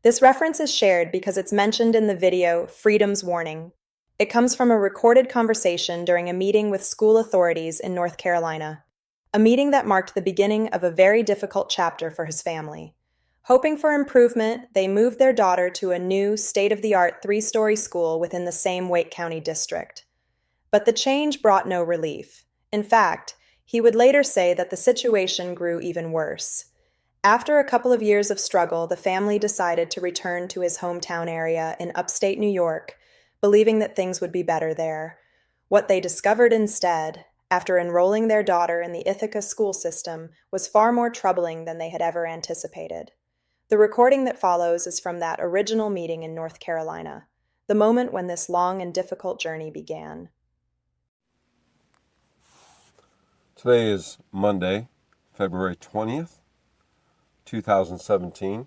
This reference is shared because it's mentioned in the video Freedom's Warning. It comes from a recorded conversation during a meeting with school authorities in North Carolina, a meeting that marked the beginning of a very difficult chapter for his family. Hoping for improvement, they moved their daughter to a new, state-of-the-art 3-story school within the same Wake County district. But the change brought no relief. In fact, he would later say that the situation grew even worse. After a couple of years of struggle, the family decided to return to his hometown area in upstate New York, believing that things would be better there. What they discovered instead, after enrolling their daughter in the Ithaca school system, was far more troubling than they had ever anticipated. The recording that follows is from that original meeting in North Carolina, the moment when this long and difficult journey began. Today is Monday, February 20th, 2017.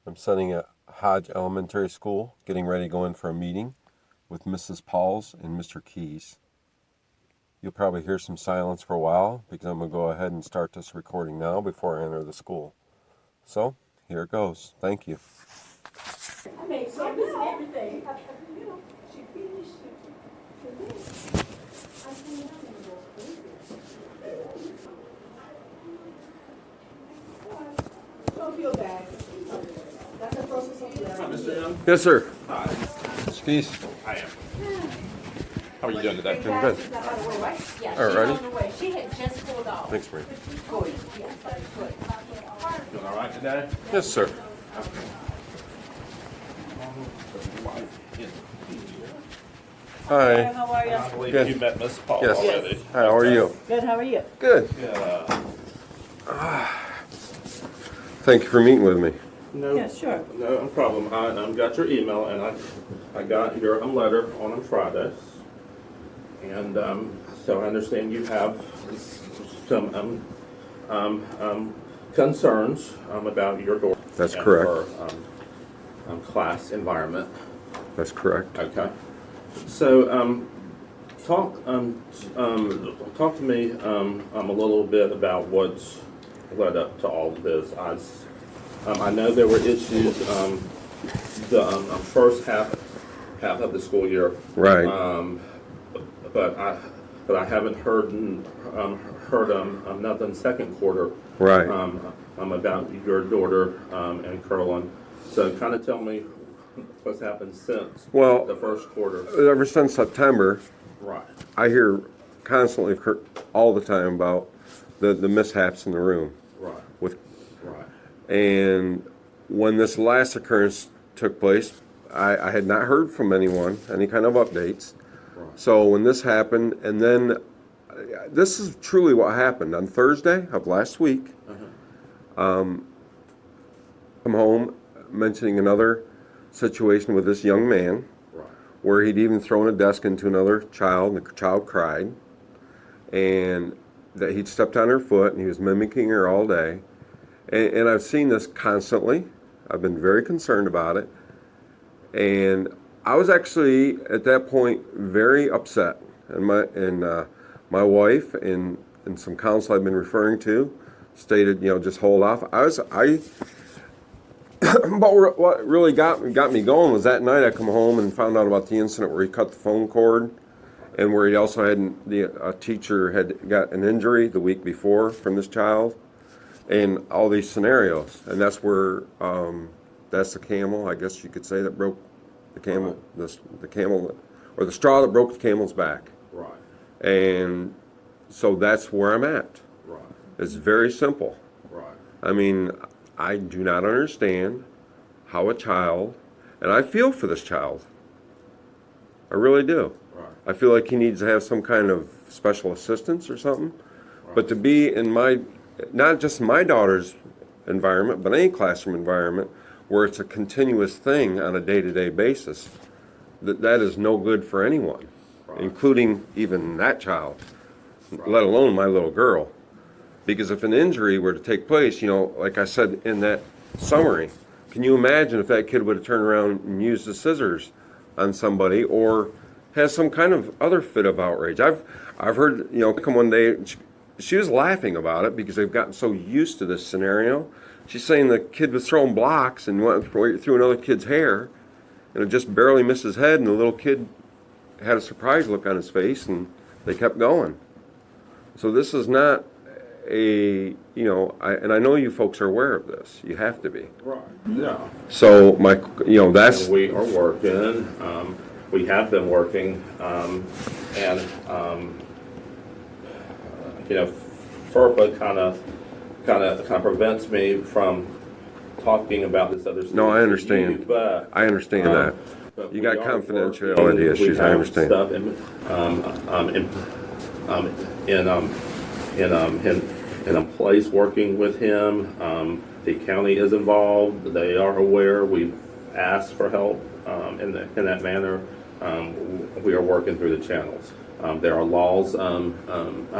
I'm sitting at Hodge Elementary School, getting ready to go in for a meeting with Mrs. Pauls and Mr. Keys. You'll probably hear some silence for a while because I'm going to go ahead and start this recording now before I enter the school. So, here it goes. Thank you. I made service and everything. She finished it. Don't feel bad. That's a process of learning. Hi, Mr. Young. Yes, sir. Hi. Mr. Keys. I am. How are you doing today? Doing good. She's not by the way, right? Yeah, All she's righty. on the way. She had just pulled off. Thanks, Marie. Good. Doing all right today? Yes, sir. Hi. How are you? I believe Good. you met Miss Paul Yes. already. Hi, how are you? Good, how are you? Good. Yeah. Thank you for meeting with me. No, Yeah, sure. no problem. I got your email and I got your letter on Friday. And so I understand you have some concerns about your daughter. That's and correct. her class environment. That's correct. Okay. So, talk to me a little bit about what's led up to all of this. I know there were issues the first half of the school year, Right. but I haven't heard nothing second quarter. Right. About your daughter and Curlin. So, kind of tell me what's happened since Well, the first quarter. ever since September, Right. I hear constantly, all the time, about the mishaps in the room. Right. With, Right. and when this last occurrence took place, I had not heard from anyone, any kind of updates. Right. So when this happened, and then this is truly what happened. On Thursday of last week, come home mentioning another situation with this young man, Right. where he'd even thrown a desk into another child, and the child cried, and that he'd stepped on her foot, and he was mimicking her all day. And I've seen this constantly. I've been very concerned about it. And I was actually, at that point, very upset. And my wife and some counsel I've been referring to stated, just hold off. But what really got me going was that night I come home and found out about the incident where he cut the phone cord, and where he also had a teacher had got an injury the week before from this child, and all these scenarios. And that's where that's the camel, I guess you could say, that broke the camel, the camel, or the straw that broke the camel's back. Right. And so that's where I'm at. Right. It's very simple. Right. I mean, I do not understand how a child, and I feel for this child. I really do. Right. I feel like he needs to have some kind of special assistance or something. Right. But to be in not just my daughter's environment, but any classroom environment where it's a continuous thing on a day-to-day basis, that is no good for anyone, Right. including even that child, Right. let alone my little girl. Because if an injury were to take place, like I said in that summary, can you imagine if that kid would have turned around and used the scissors on somebody, or has some kind of other fit of outrage? I've heard, come one day, she was laughing about it because they've gotten so used to this scenario. She's saying the kid was throwing blocks and went through another kid's hair, and it just barely missed his head, and the little kid had a surprised look on his face, and they kept going. So this is not and I know you folks are aware of this. You have to be. Right. Yeah. So that's. And we are working. We have been working, and FERPA kind of prevents me from talking about this other stuff. No, I understand. But I understand that. but You we got are confidentiality working. issues. We I have understand. Stuff in place working with him. The county is involved. They are aware. We've asked for help in that manner. We are working through the channels. There are laws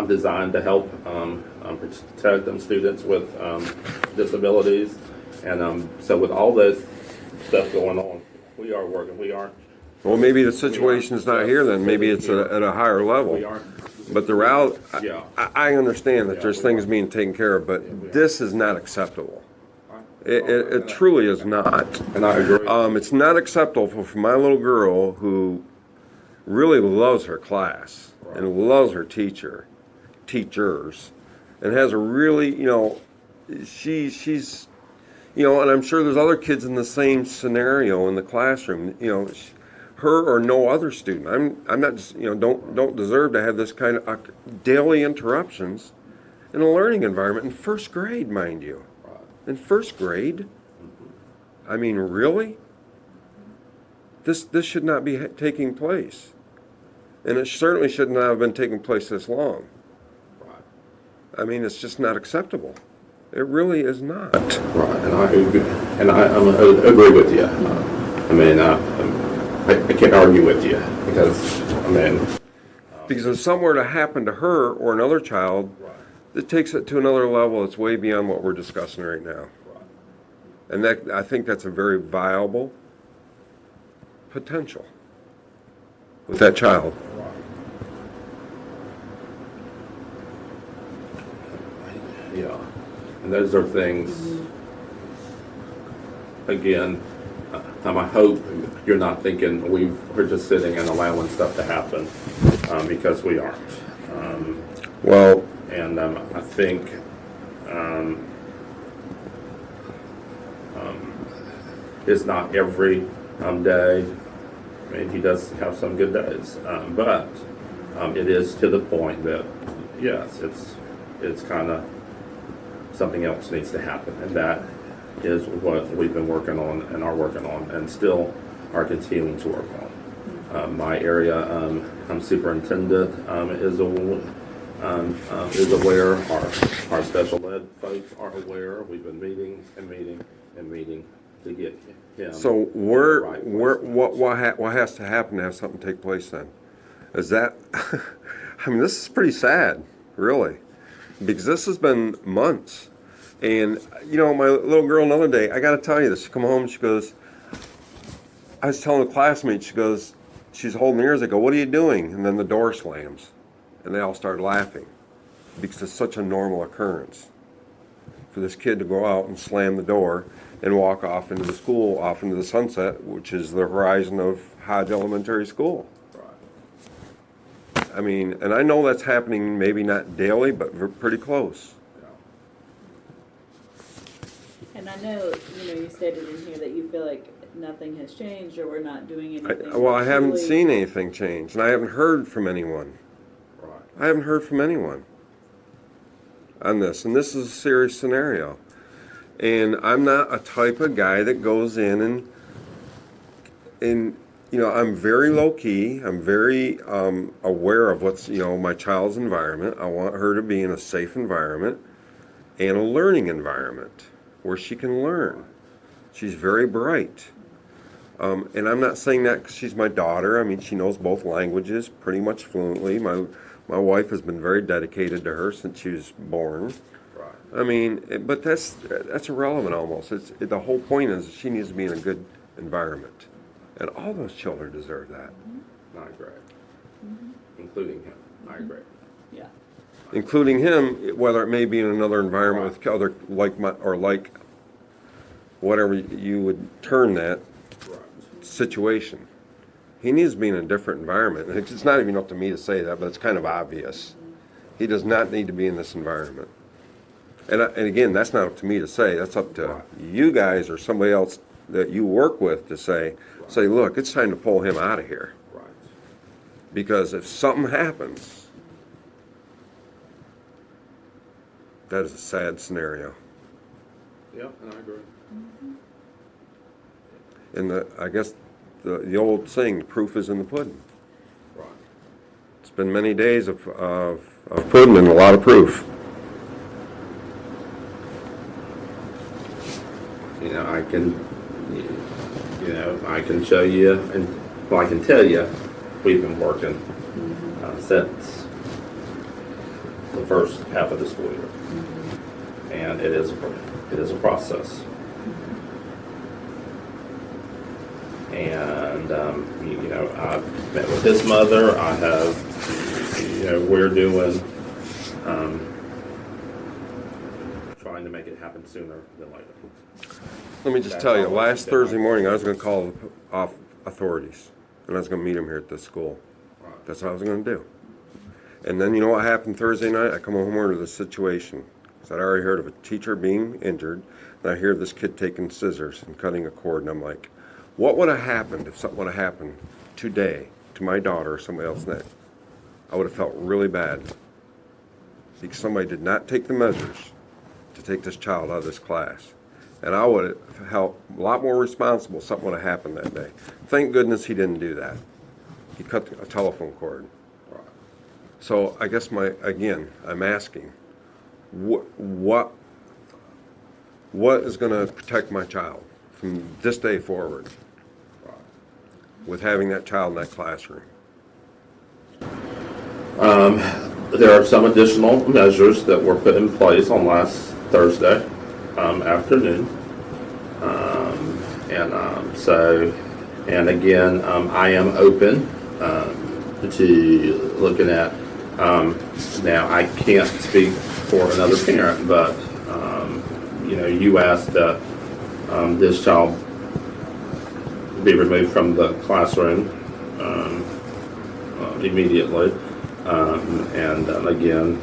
designed to help protect students with disabilities, and so with all this stuff going on, we are working. We aren't. Well, maybe the situation's not here then. Maybe it's at a higher level. We aren't. But the route, Yeah. I understand that there's we things are. being taken care of, we but are. this is not acceptable. It truly is not. And I agree. It's not acceptable for my little girl who really loves her class and loves her teachers, and has a really, she's, and I'm sure there's other kids in the same scenario in the classroom, her or no other student. I'm not just, don't deserve to have this kind of daily interruptions in a learning environment in first grade, mind you. In first grade? I mean, really? This should not be taking place. And it certainly should not have been taking place this long. I mean, it's just not acceptable. It really is not. Right, and I agree with you. I can't argue with you because Because if something were to happen to her or another child, it takes it to another level. It's way beyond what we're discussing right now. And I think that's a very viable potential with that child. Yeah, and those are things. Again, I hope you're not thinking we're just sitting and allowing stuff to happen because we aren't. Well, And I think it's not every day. I mean, he does have some good days, but it is to the point that yes, it's kind of something else needs to happen, and that is what we've been working on and are working on, and still are continuing to work on. My area superintendent is aware. Our special ed folks are aware. We've been meeting to get him. so what has to happen to have something take place then? Is that, I mean, this is pretty sad, really, because this has been months. And, my little girl another day, I got to tell you this, she come home, she goes, I was telling a classmate, she goes, she's holding ears, I go, what are you doing? And then the door slams. And they all start laughing because it's such a normal occurrence for this kid to go out and slam the door and walk off into the school, off into the sunset, which is the horizon of Hodge Elementary School. I mean, and I know that's happening maybe not daily, but pretty close. And I know, you stated in here that you feel like nothing has changed or we're not doing anything. I haven't truly- seen anything change, and I haven't heard from anyone. I haven't heard from anyone on this, and this is a serious scenario. And I'm not a type of guy that goes in and I'm very low key. I'm very aware of what's my child's environment. I want her to be in a safe environment and a learning environment where she can learn. She's very bright. And I'm not saying that because she's my daughter. I mean, she knows both languages pretty much fluently. My wife has been very dedicated to her since she was born. I mean, but that's irrelevant almost. The whole point is she needs to be in a good environment. And all those children deserve that. I agree. Including him. I agree. Yeah. Including him, whether it may be in another environment with other like whatever you would turn that Right. situation. He needs to be in a different environment. And it's not even up to me to say that, but it's kind of obvious. He does not need to be in this environment. And again, that's not up to me to say. That's up to Right. you guys or somebody else that you work with to say, look, it's time to pull him out of here. Right. Because if something happens, that is a sad scenario. Yeah, and I agree. And I guess the old saying, the proof is in the pudding. Right. It's been many days of pudding and a lot of proof. You know, I can show you, and well, I can tell you, we've been working since the first half of the school year, and it is a process. And I've met with his mother. I have, we're doing, trying to make it happen sooner than later. Let me just That's tell you, all I last can say. Thursday morning, I was going to call off authorities, and I was going to meet them here at the school. Right. That's what I was going to do. And then you know what happened Thursday night? I come home to the situation. So I'd already heard of a teacher being injured, and I hear this kid taking scissors and cutting a cord, and I'm like, what would have happened if something would have happened today to my daughter or somebody else next? I would have felt really bad because somebody did not take the measures to take this child out of this class. And I would have felt a lot more responsible if something would have happened that day. Thank goodness he didn't do that. He cut a telephone cord. Right. So I guess I'm asking, what is going to protect my child from this day forward with having that child in that classroom? There are some additional measures that were put in place on last Thursday afternoon. And again, I am open to looking at, now I can't speak for another parent, but, you asked that this child be removed from the classroom immediately. Again,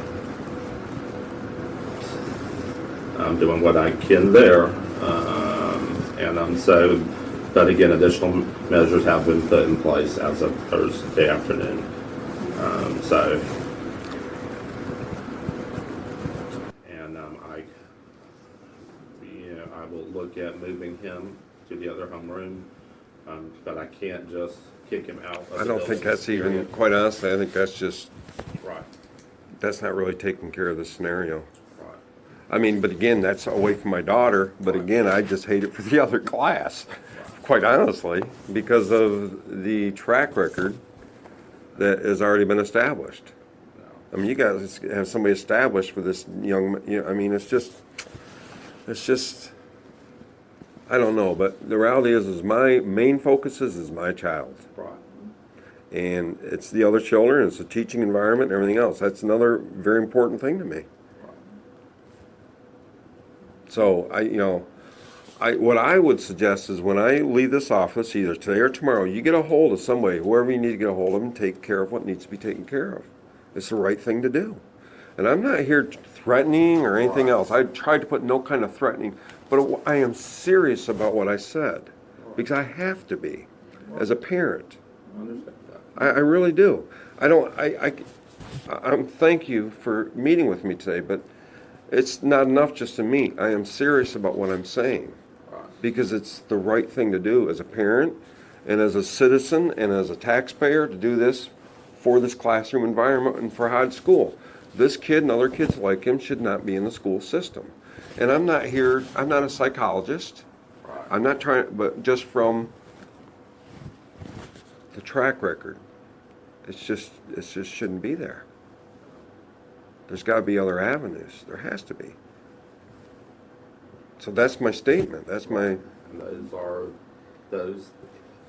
I'm doing what I can there. But again, additional measures have been put in place as of Thursday afternoon. I will look at moving him to the other homeroom, but I can't just kick him out. I don't think that's even, quite honestly, I think that's just, Right. that's not really taking care of the scenario. Right. I mean, but again, that's away from my daughter, but again, I just hate it for the other class, quite honestly, because of the track record that has already been established. I mean, you guys have somebody established for this young, I mean, it's just, I don't know, but the reality is my main focus is my child. Right. And it's the other children, it's the teaching environment and everything else. That's another very important thing to me. So what I would suggest is when I leave this office, either today or tomorrow, you get a hold of somebody, whoever you need to get a hold of, and take care of what needs to be taken care of. It's the right thing to do. And I'm not here threatening or anything else. I tried to put no kind of threatening, but I am serious about what I said because I have to be as a parent. I understand that. I really do. I'm thank you for meeting with me today, but it's not enough just to meet. I am serious about what I'm saying because it's the right thing to do as a parent and as a citizen and as a taxpayer to do this for this classroom environment and for Hodge School. This kid and other kids like him should not be in the school system. And I'm not a psychologist. I'm not trying, but just from the track record, it just shouldn't be there. There's got to be other avenues. There has to be. So that's my statement. That's my. And those are those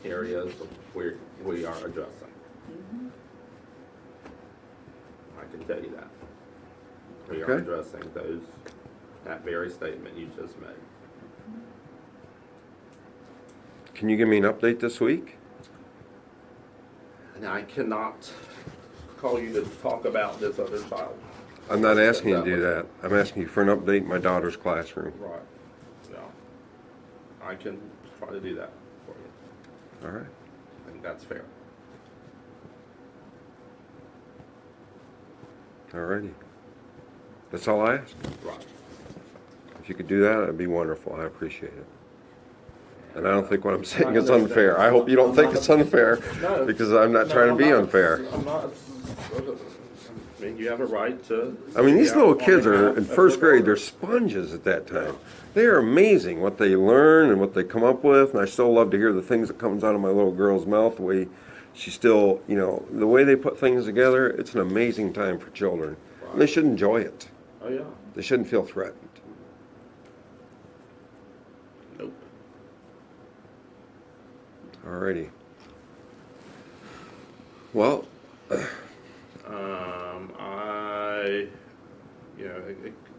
areas where we are addressing. I can tell you that. We are Okay. addressing that very statement you just made. Can you give me an update this week? And I cannot call you to talk about this other child. I'm not asking you to do that. I'm asking you for an update in my daughter's classroom. Right. No. I can try to do that for you. All right. I think that's fair. All righty. That's all I ask. Right. If you could do that, that'd be wonderful. I appreciate it. And I don't think what I'm saying is unfair. I hope you don't think it's unfair, No. because I'm not trying to be unfair. I'm not. I mean, you have a right to. I mean, these speak little out on kids are behalf in of first your grade. They're daughter. sponges at that time. They are amazing what they learn and what they come up with. And I still love to hear the things that comes out of my little girl's mouth. The way she still, the way they put things together. It's an amazing time for children. And they should enjoy it. Oh yeah. They shouldn't feel threatened. Nope. Alrighty. Well,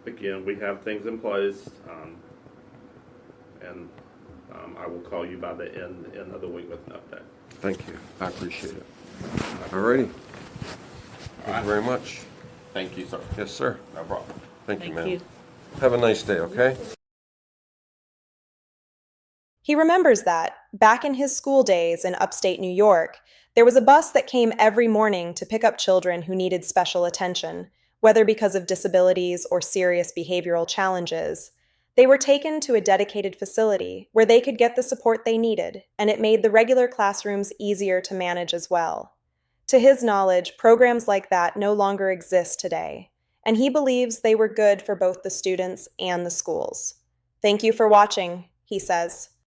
again, we have things in place, and I will call you by the end of the week with an update. thank you. I appreciate it. Alrighty. Thank you very much. Thank you, sir. Yes, sir. No problem. Thank you, Thank ma'am. you. Have a nice day, okay? He remembers that, back in his school days in upstate New York, there was a bus that came every morning to pick up children who needed special attention, whether because of disabilities or serious behavioral challenges. They were taken to a dedicated facility where they could get the support they needed, and it made the regular classrooms easier to manage as well. To his knowledge, programs like that no longer exist today, and he believes they were good for both the students and the schools. Thank you for watching, he says.